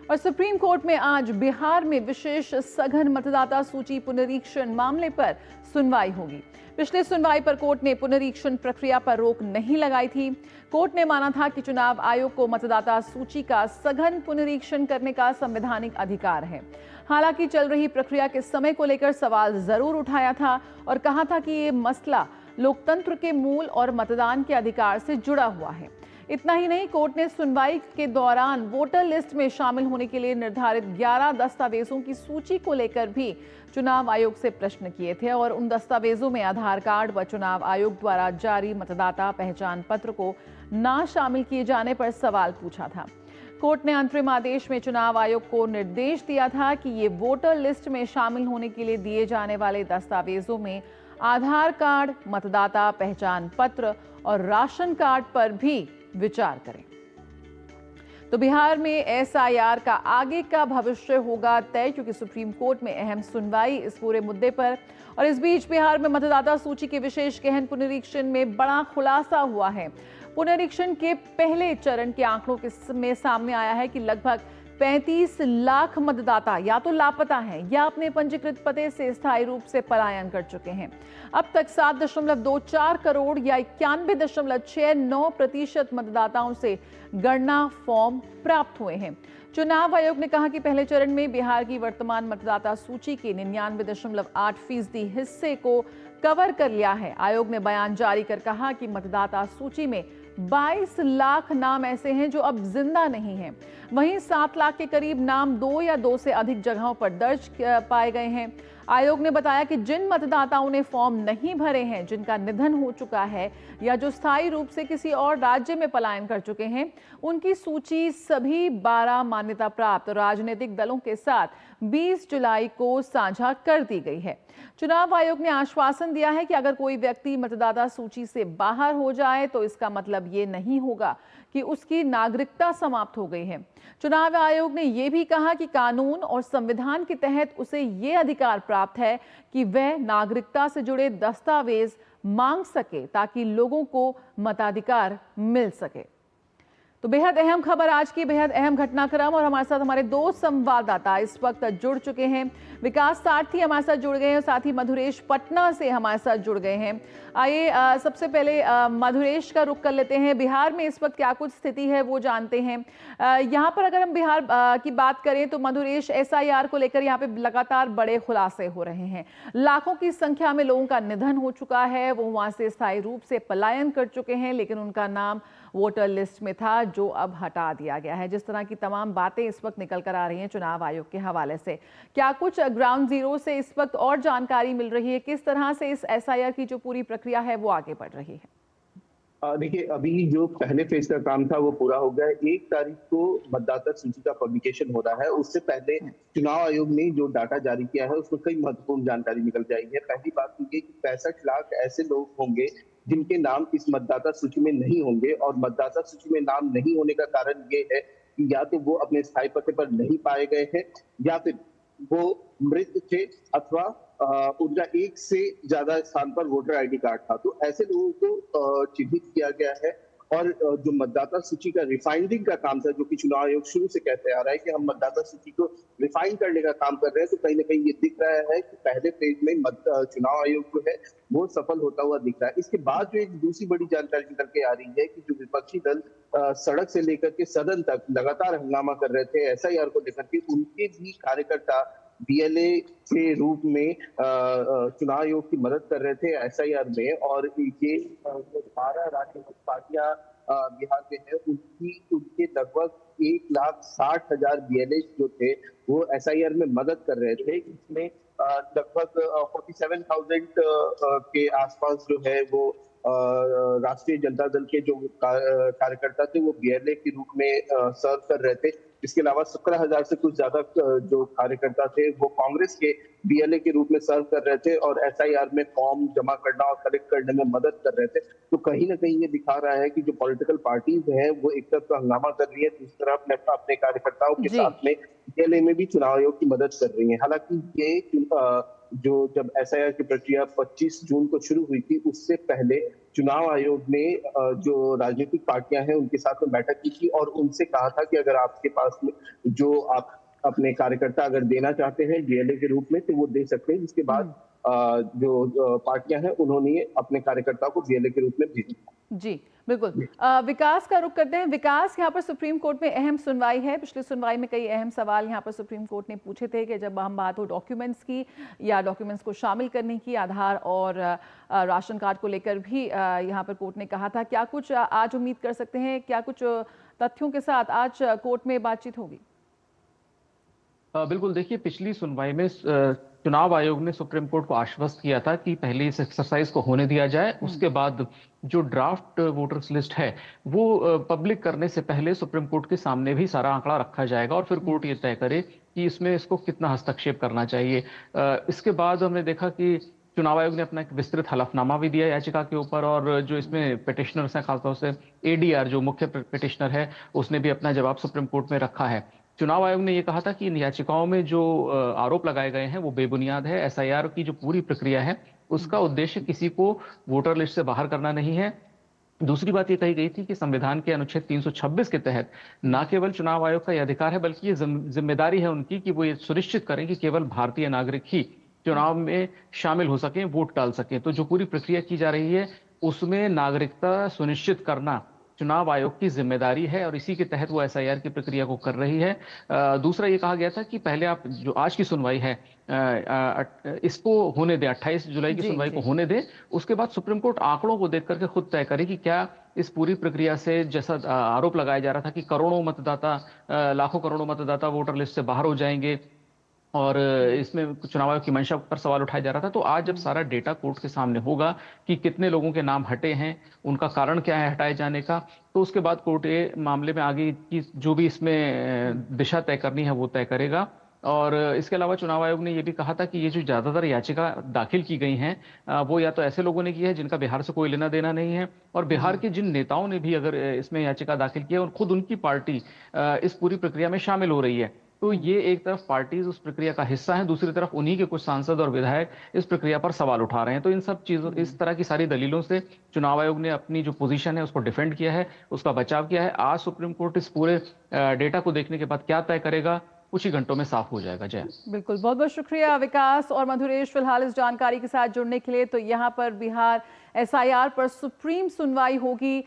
और supreme court में आज बिहार में विशेष सघन मतदाता सूची पुनरीक्षण मामले पर सुनवाई होगी। पिछले सुनवाई पर कोर्ट ने पुनरीक्षण प्रक्रिया पर रोक नहीं लगाई थी। कोर्ट ने माना था कि चुनाव आयोग को मतदाता सूची का सघन पुनरीक्षण करने का संवैधानिक अधिकार है। हालांकि चल रही प्रक्रिया के समय को लेकर सवाल जरूर उठाया था और कहा था कि ये मसला लोकतंत्र के मूल और मतदान के अधिकार से जुड़ा हुआ है। इतना ही नहीं, कोर्ट ने सुनवाई के दौरान वोटर लिस्ट में शामिल होने के लिए निर्धारित 11 दस्तावेजों की सूची को लेकर भी चुनाव आयोग से प्रश्न किए थे और उन दस्तावेजों में आधार कार्ड व चुनाव आयोग द्वारा जारी मतदाता पहचान पत्र को ना शामिल किए जाने पर सवाल पूछा था। कोर्ट ने अंतरिम आदेश में चुनाव आयोग को निर्देश दिया था कि ये वोटर लिस्ट में शामिल होने के लिए दिए जाने वाले दस्तावेजों में आधार कार्ड, मतदाता पहचान पत्र और राशन कार्ड पर भी विचार करें। तो बिहार में एसआईआर का आगे का भविष्य होगा तय, क्योंकि सुप्रीम कोर्ट में अहम सुनवाई इस पूरे मुद्दे पर। और इस बीच बिहार में मतदाता सूची के विशेष गहन पुनरीक्षण में बड़ा खुलासा हुआ है। पुनरीक्षण के पहले चरण के आंकड़ों में सामने आया है कि लगभग 35 लाख मतदाता या तो लापता हैं या अपने पंजीकृत पते से स्थायी रूप से पलायन कर चुके हैं। अब तक 7.24 करोड़ या 91.69% मतदाताओं से गणना फॉर्म प्राप्त हुए हैं। चुनाव आयोग ने कहा कि पहले चरण में बिहार की वर्तमान मतदाता सूची के 99.8% हिस्से को कवर कर लिया है। आयोग ने बयान जारी कर कहा कि मतदाता सूची में 22 लाख नाम ऐसे हैं जो अब जिंदा नहीं हैं। वहीं 7 लाख के करीब नाम 2 या 2 से अधिक जगहों पर दर्ज पाए गए हैं। आयोग ने बताया कि जिन मतदाताओं ने फॉर्म नहीं भरे हैं, जिनका निधन हो चुका है या जो स्थायी रूप से किसी और राज्य में पलायन कर चुके हैं, उनकी सूची सभी 12 मान्यता प्राप्त राजनीतिक दलों के साथ 20 जुलाई को साझा कर दी गई है। चुनाव आयोग ने आश्वासन दिया है कि अगर कोई व्यक्ति मतदाता सूची से बाहर हो जाए तो इसका मतलब ये नहीं होगा कि उसकी नागरिकता समाप्त हो गई है। चुनाव आयोग ने यह भी कहा कि कानून और संविधान के तहत उसे ये अधिकार प्राप्त है कि वह नागरिकता से जुड़े दस्तावेज मांग सके ताकि लोगों को मताधिकार मिल सके। तो बेहद अहम खबर आज की, बेहद अहम घटनाक्रम, और हमारे साथ हमारे 2 संवाददाता इस वक्त जुड़ चुके हैं। विकास सारथी हमारे साथ जुड़ गए हैं और साथ ही मधुरेश पटना से हमारे साथ जुड़ गए हैं। आइए सबसे पहले मधुरेश का रुख कर लेते हैं। बिहार में इस वक्त क्या कुछ स्थिति है वो जानते हैं। यहाँ पर अगर हम बिहार की बात करें तो मधुरेश, एसआईआर को लेकर यहाँ पे लगातार बड़े खुलासे हो रहे हैं। लाखों की संख्या में लोगों का निधन हो चुका है, वो वहाँ से स्थायी रूप से पलायन कर चुके हैं, लेकिन उनका नाम वोटर लिस्ट में था जो अब हटा दिया गया है। जिस तरह की तमाम बातें इस वक्त निकल कर आ रही हैं चुनाव आयोग के हवाले से, क्या कुछ ग्राउंड जीरो से इस वक्त और जानकारी मिल रही है? किस तरह से इस एसआईआर की जो पूरी प्रक्रिया है वो आगे बढ़ रही है? देखिए, अभी जो पहले फेज का काम था वो पूरा हो गया है। 1 तारीख को मतदाता सूची का पब्लिकेशन हो रहा है। उससे पहले चुनाव आयोग ने जो डाटा जारी किया है उसमें कई महत्वपूर्ण जानकारी निकल जाई है। पहली बात तो ये कि 65 लाख ऐसे लोग होंगे जिनके नाम इस मतदाता सूची में नहीं होंगे, और मतदाता सूची में नाम नहीं होने का कारण ये है कि या तो वो अपने स्थायी पते पर नहीं पाए गए हैं या फिर वो मृत थे, अथवा उनका 1 से ज्यादा स्थान पर वोटर आईडी कार्ड था। तो ऐसे लोगों को चिन्हित किया गया है। और जो मतदाता सूची का रिफाइनिंग का काम था, जो कि चुनाव आयोग शुरू से कहते आ रहा है कि हम मतदाता सूची को रिफाइन करने का काम कर रहे हैं, तो कहीं ना कहीं ये दिख रहा है कि पहले फेज में चुनाव आयोग जो है वो सफल होता हुआ दिख रहा है। इसके बाद जो एक दूसरी बड़ी जानकारी निकल के आ रही है कि जो विपक्षी दल सड़क से लेकर के सदन तक लगातार हंगामा कर रहे थे एसआईआर को लेकर के, उनके भी कार्यकर्ता बीएलए के रूप में चुनाव आयोग की मदद कर रहे थे एसआईआर में। और ये 12 राजनीतिक पार्टियां बिहार में है, उनके लगभग 1,60,000 बीएलए जो थे वो एसआईआर में मदद कर रहे थे। इसमें लगभग 47,000 के आसपास जो है वो राष्ट्रीय जनता दल के जो कार्यकर्ता थे वो बीएलए के रूप में सर्व कर रहे थे। इसके अलावा 17,000 से कुछ ज्यादा जो कार्यकर्ता थे वो कांग्रेस के बीएलए के रूप में सर्व कर रहे थे और एसआईआर में फॉर्म जमा करना और कलेक्ट करने में मदद कर रहे थे। तो कहीं ना कहीं ये दिखा रहा है कि जो पॉलिटिकल पार्टीज हैं वो एक तरफ तो हंगामा कर रही है, दूसरी तरफ अपने कार्यकर्ताओं के साथ में बीएलए में भी चुनाव आयोग की मदद कर रही है। हालांकि ये जो जब एसआईआर की प्रक्रिया 25 जून को शुरू हुई थी, उससे पहले चुनाव आयोग ने जो राजनीतिक पार्टियां हैं उनके साथ में बैठक की थी और उनसे कहा था कि अगर आपके पास में जो आप अपने कार्यकर्ता अगर देना चाहते हैं वीएलए के रूप में तो वो दे सकते हैं, जिसके बाद जो पार्टियां हैं उन्होंने अपने कार्यकर्ता को वीएलए के रूप में भेजा। जी, बिल्कुल। विकास का रुख करते हैं। विकास, यहाँ पर सुप्रीम कोर्ट में अहम सुनवाई है। पिछली सुनवाई में कई अहम सवाल यहाँ पर सुप्रीम कोर्ट ने पूछे थे कि जब हम बात हो डॉक्यूमेंट्स की या डॉक्यूमेंट्स को शामिल करने की, आधार और राशन कार्ड को लेकर भी यहाँ पर कोर्ट ने कहा था। क्या कुछ आज उम्मीद कर सकते हैं, क्या कुछ तथ्यों के साथ आज कोर्ट में बातचीत होगी? बिल्कुल, देखिए पिछली सुनवाई में चुनाव आयोग ने सुप्रीम कोर्ट को आश्वस्त किया था कि पहले इस एक्सरसाइज को होने दिया जाए, उसके बाद जो ड्राफ्ट वोटर्स लिस्ट है वो पब्लिक करने से पहले सुप्रीम कोर्ट के सामने भी सारा आंकड़ा रखा जाएगा और फिर कोर्ट ये तय करे कि इसमें इसको कितना हस्तक्षेप करना चाहिए। इसके बाद हमने देखा कि चुनाव आयोग ने अपना एक विस्तृत हलफनामा भी दिया याचिका के ऊपर और जो इसमें पिटिशनर्स हैं, खासतौर से एडीआर जो मुख्य पिटिशनर है, उसने भी अपना जवाब सुप्रीम कोर्ट में रखा है। चुनाव आयोग ने यह कहा था कि इन याचिकाओं में जो आरोप लगाए गए हैं वो बेबुनियाद है। एसआईआर की जो पूरी प्रक्रिया है उसका उद्देश्य किसी को वोटर लिस्ट से बाहर करना नहीं है। दूसरी बात ये कही गई थी कि संविधान के अनुच्छेद 326 के तहत न केवल चुनाव आयोग का यह अधिकार है बल्कि ये जिम्मेदारी है उनकी कि वो ये सुनिश्चित करें कि केवल भारतीय नागरिक ही चुनाव में शामिल हो सकें, वोट डाल सकें। तो जो पूरी प्रक्रिया की जा रही है उसमें नागरिकता सुनिश्चित करना चुनाव आयोग की जिम्मेदारी है और इसी के तहत वो एसआईआर की प्रक्रिया को कर रही है। दूसरा ये कहा गया था कि पहले आप जो आज की सुनवाई है इसको होने दें, 28 जुलाई की सुनवाई को होने दें, उसके बाद सुप्रीम कोर्ट आंकड़ों को देख करके खुद तय करे कि क्या इस पूरी प्रक्रिया से, जैसा आरोप लगाया जा रहा था कि करोड़ों मतदाता, लाखों करोड़ों मतदाता वोटर लिस्ट से बाहर हो जाएंगे और इसमें चुनाव आयोग की मंशा पर सवाल उठाया जा रहा था। तो आज जब सारा डेटा कोर्ट के सामने होगा कि कितने लोगों के नाम हटे हैं, उनका कारण क्या है हटाए जाने का, तो उसके बाद कोर्ट ये मामले में आगे की जो भी इसमें दिशा तय करनी है वो तय करेगा। और इसके अलावा चुनाव आयोग ने यह भी कहा था कि ये जो ज्यादातर याचिका दाखिल की गई हैं वो या तो ऐसे लोगों ने की है जिनका बिहार से कोई लेना देना नहीं है, और बिहार के जिन नेताओं ने भी अगर इसमें याचिका दाखिल की है और खुद उनकी पार्टी इस पूरी प्रक्रिया में शामिल हो रही है, तो ये एक तरफ पार्टीज उस प्रक्रिया का हिस्सा हैं, दूसरी तरफ उन्हीं के कुछ सांसद और विधायक इस प्रक्रिया पर सवाल उठा रहे हैं। तो इन सब चीजों, इस तरह की सारी दलीलों से चुनाव आयोग ने अपनी जो पोजीशन है उसको डिफेंड किया है, उसका बचाव किया है। आज सुप्रीम कोर्ट इस पूरे डेटा को देखने के बाद क्या तय करेगा कुछ ही घंटों में साफ हो जाएगा। जय। बिल्कुल, बहुत बहुत शुक्रिया विकास और मधुरेश फिलहाल इस जानकारी के साथ जुड़ने के लिए। तो यहाँ पर बिहार एसआईआर पर सुप्रीम सुनवाई होगी।